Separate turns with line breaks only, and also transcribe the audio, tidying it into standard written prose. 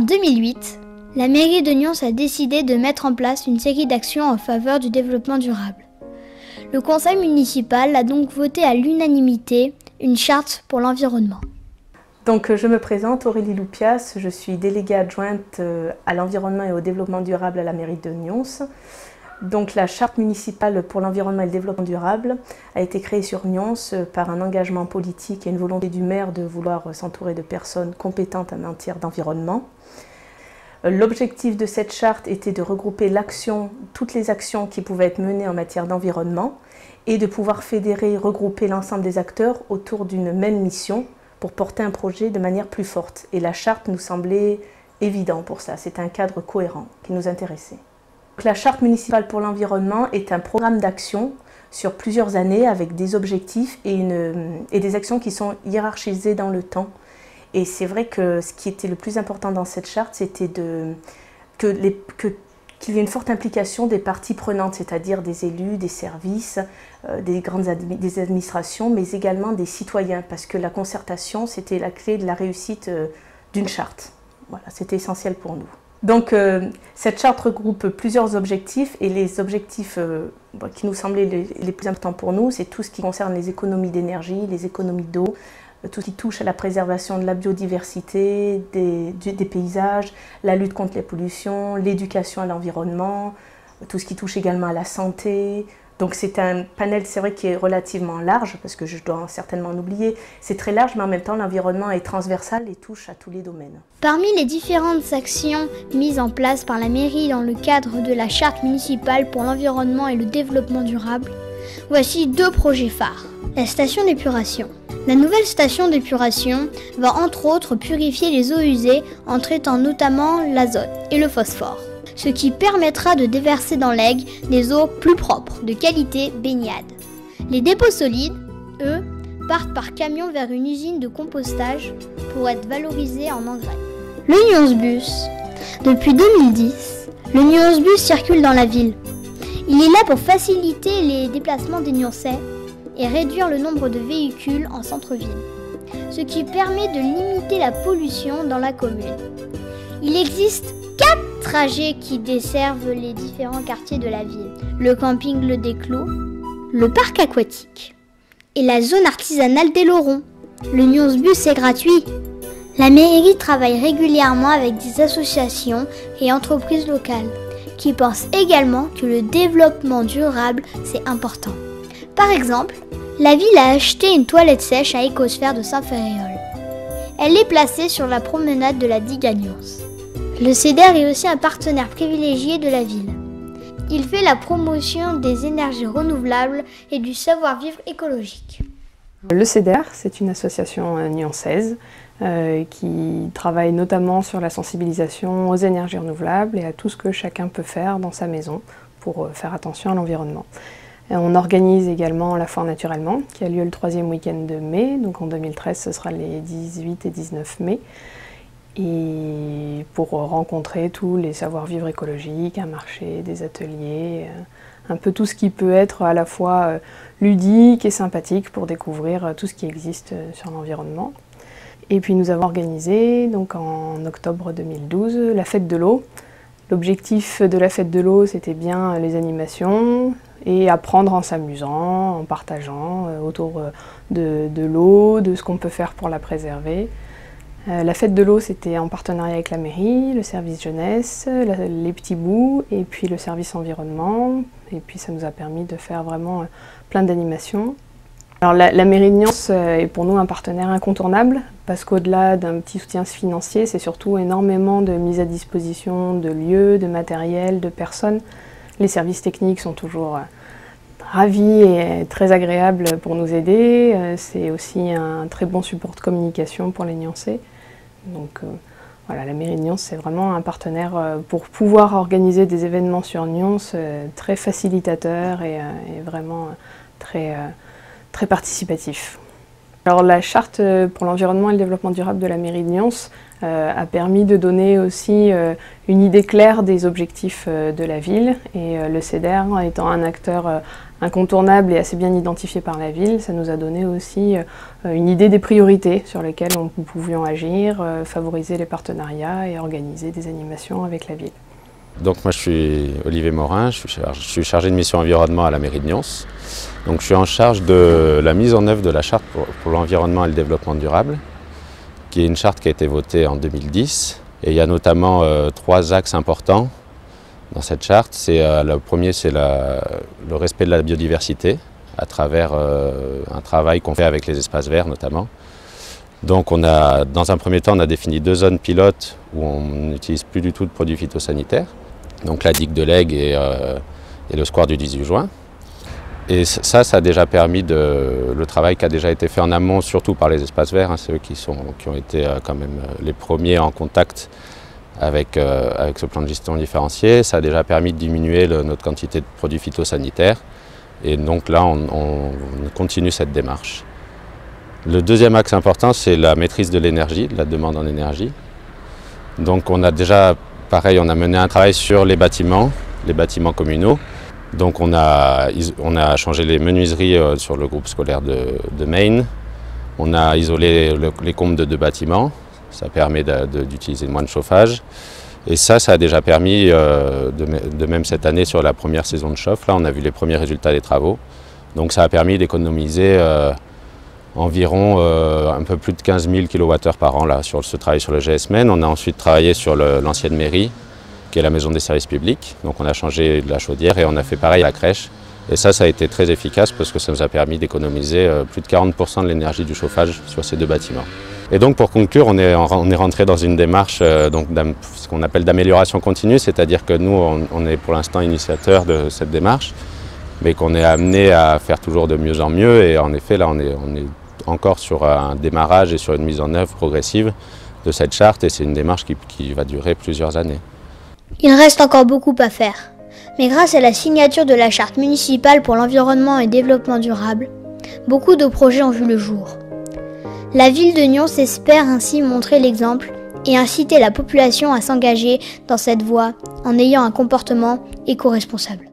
En 2008, la mairie de Nyons a décidé de mettre en place une série d'actions en faveur du développement durable. Le conseil municipal a donc voté à l'unanimité une charte pour l'environnement.
Donc je me présente, Aurélie Loupias, je suis déléguée adjointe à l'environnement et au développement durable à la mairie de Nyons. Donc la charte municipale pour l'environnement et le développement durable a été créée sur Nyons par un engagement politique et une volonté du maire de vouloir s'entourer de personnes compétentes en matière d'environnement. L'objectif de cette charte était de regrouper toutes les actions qui pouvaient être menées en matière d'environnement et de pouvoir fédérer, regrouper l'ensemble des acteurs autour d'une même mission pour porter un projet de manière plus forte. Et la charte nous semblait évident pour ça, c'était un cadre cohérent qui nous intéressait. Donc, la charte municipale pour l'environnement est un programme d'action sur plusieurs années avec des objectifs et des actions qui sont hiérarchisées dans le temps. Et c'est vrai que ce qui était le plus important dans cette charte, c'était qu'il y ait une forte implication des parties prenantes, c'est-à-dire des élus, des services, des administrations, mais également des citoyens, parce que la concertation, c'était la clé de la réussite d'une charte. Voilà, c'était essentiel pour nous. Donc cette charte regroupe plusieurs objectifs, et les objectifs qui nous semblaient les plus importants pour nous, c'est tout ce qui concerne les économies d'énergie, les économies d'eau, tout ce qui touche à la préservation de la biodiversité, des paysages, la lutte contre les pollutions, l'éducation à l'environnement, tout ce qui touche également à la santé. Donc c'est un panel, c'est vrai, qui est relativement large, parce que je dois certainement en oublier. C'est très large, mais en même temps, l'environnement est transversal et touche à tous les domaines.
Parmi les différentes actions mises en place par la mairie dans le cadre de la charte municipale pour l'environnement et le développement durable, voici 2 projets phares. La station d'épuration. La nouvelle station d'épuration va entre autres purifier les eaux usées en traitant notamment l'azote et le phosphore, ce qui permettra de déverser dans l'Aigle des eaux plus propres, de qualité baignade. Les dépôts solides, eux, partent par camion vers une usine de compostage pour être valorisés en engrais. Le Nyons Bus. Depuis 2010, le Nyons Bus circule dans la ville. Il est là pour faciliter les déplacements des Nyonçais et réduire le nombre de véhicules en centre-ville, ce qui permet de limiter la pollution dans la commune. Il existe 4 trajets qui desservent les différents quartiers de la ville. Le camping Le Déclos, le parc aquatique et la zone artisanale des Laurons. Le Nyons Bus est gratuit. La mairie travaille régulièrement avec des associations et entreprises locales qui pensent également que le développement durable, c'est important. Par exemple, la ville a acheté une toilette sèche à Écosphère de Saint-Ferréol. Elle est placée sur la promenade de la digue à Nyons. Le CEDER est aussi un partenaire privilégié de la ville. Il fait la promotion des énergies renouvelables et du savoir-vivre écologique.
Le CEDER, c'est une association nyonçaise qui travaille notamment sur la sensibilisation aux énergies renouvelables et à tout ce que chacun peut faire dans sa maison pour faire attention à l'environnement. On organise également la Foire Naturellement, qui a lieu le 3e week-end de mai, donc en 2013 ce sera les 18 et 19 mai, et pour rencontrer tous les savoir-vivre écologiques, un marché, des ateliers, un peu tout ce qui peut être à la fois ludique et sympathique pour découvrir tout ce qui existe sur l'environnement. Et puis nous avons organisé donc en octobre 2012 la fête de l'eau. L'objectif de la fête de l'eau, c'était bien les animations et apprendre en s'amusant, en partageant autour de l'eau, de ce qu'on peut faire pour la préserver. La fête de l'eau, c'était en partenariat avec la mairie, le service jeunesse, les petits bouts et puis le service environnement. Et puis ça nous a permis de faire vraiment plein d'animations. Alors la mairie de Nyons est pour nous un partenaire incontournable parce qu'au-delà d'un petit soutien financier, c'est surtout énormément de mise à disposition de lieux, de matériel, de personnes. Les services techniques sont toujours ravis et très agréables pour nous aider. C'est aussi un très bon support de communication pour les Nyonçais. Donc voilà, la mairie de Nyons, c'est vraiment un partenaire pour pouvoir organiser des événements sur Nyons, très facilitateur et vraiment très participatif. Alors la charte pour l'environnement et le développement durable de la mairie de Nyons a permis de donner aussi une idée claire des objectifs de la ville. Et le CEDER étant un acteur incontournable et assez bien identifié par la ville, ça nous a donné aussi une idée des priorités sur lesquelles nous pouvions agir, favoriser les partenariats et organiser des animations avec la ville.
Donc moi je suis Olivier Morin, je suis chargé de mission environnement à la mairie de Nyons. Donc je suis en charge de la mise en œuvre de la charte pour l'environnement et le développement durable, qui est une charte qui a été votée en 2010. Et il y a notamment 3 axes importants dans cette charte. Le premier, c'est le respect de la biodiversité à travers un travail qu'on fait avec les espaces verts notamment. Donc dans un premier temps, on a défini 2 zones pilotes où on n'utilise plus du tout de produits phytosanitaires. Donc la digue de l'Aigle et le square du 18 juin. Et ça a déjà permis le travail qui a déjà été fait en amont, surtout par les espaces verts, c'est eux qui ont été quand même les premiers en contact avec ce plan de gestion différencié. Ça a déjà permis de diminuer notre quantité de produits phytosanitaires. Et donc là, on continue cette démarche. Le deuxième axe important, c'est la maîtrise de l'énergie, de la demande en énergie. Donc on a déjà, pareil, on a mené un travail sur les bâtiments communaux. Donc on a changé les menuiseries sur le groupe scolaire de Maine. On a isolé les combles de 2 bâtiments. Ça permet d'utiliser moins de chauffage. Et ça a déjà permis, de même cette année sur la première saison de chauffe, là on a vu les premiers résultats des travaux. Donc ça a permis d'économiser environ un peu plus de 15 000 kWh par an là, sur ce travail sur le GSMN. On a ensuite travaillé sur l'ancienne mairie, qui est la maison des services publics. Donc on a changé de la chaudière et on a fait pareil à la crèche. Et ça a été très efficace parce que ça nous a permis d'économiser plus de 40% de l'énergie du chauffage sur ces 2 bâtiments. Et donc pour conclure, on est rentré dans une démarche ce qu'on appelle d'amélioration continue, c'est-à-dire que nous, on est pour l'instant initiateur de cette démarche, mais qu'on est amené à faire toujours de mieux en mieux. Et en effet, là, on est encore sur un démarrage et sur une mise en œuvre progressive de cette charte et c'est une démarche qui va durer plusieurs années.
Il reste encore beaucoup à faire, mais grâce à la signature de la charte municipale pour l'environnement et le développement durable, beaucoup de projets ont vu le jour. La ville de Nyons espère ainsi montrer l'exemple et inciter la population à s'engager dans cette voie en ayant un comportement éco-responsable.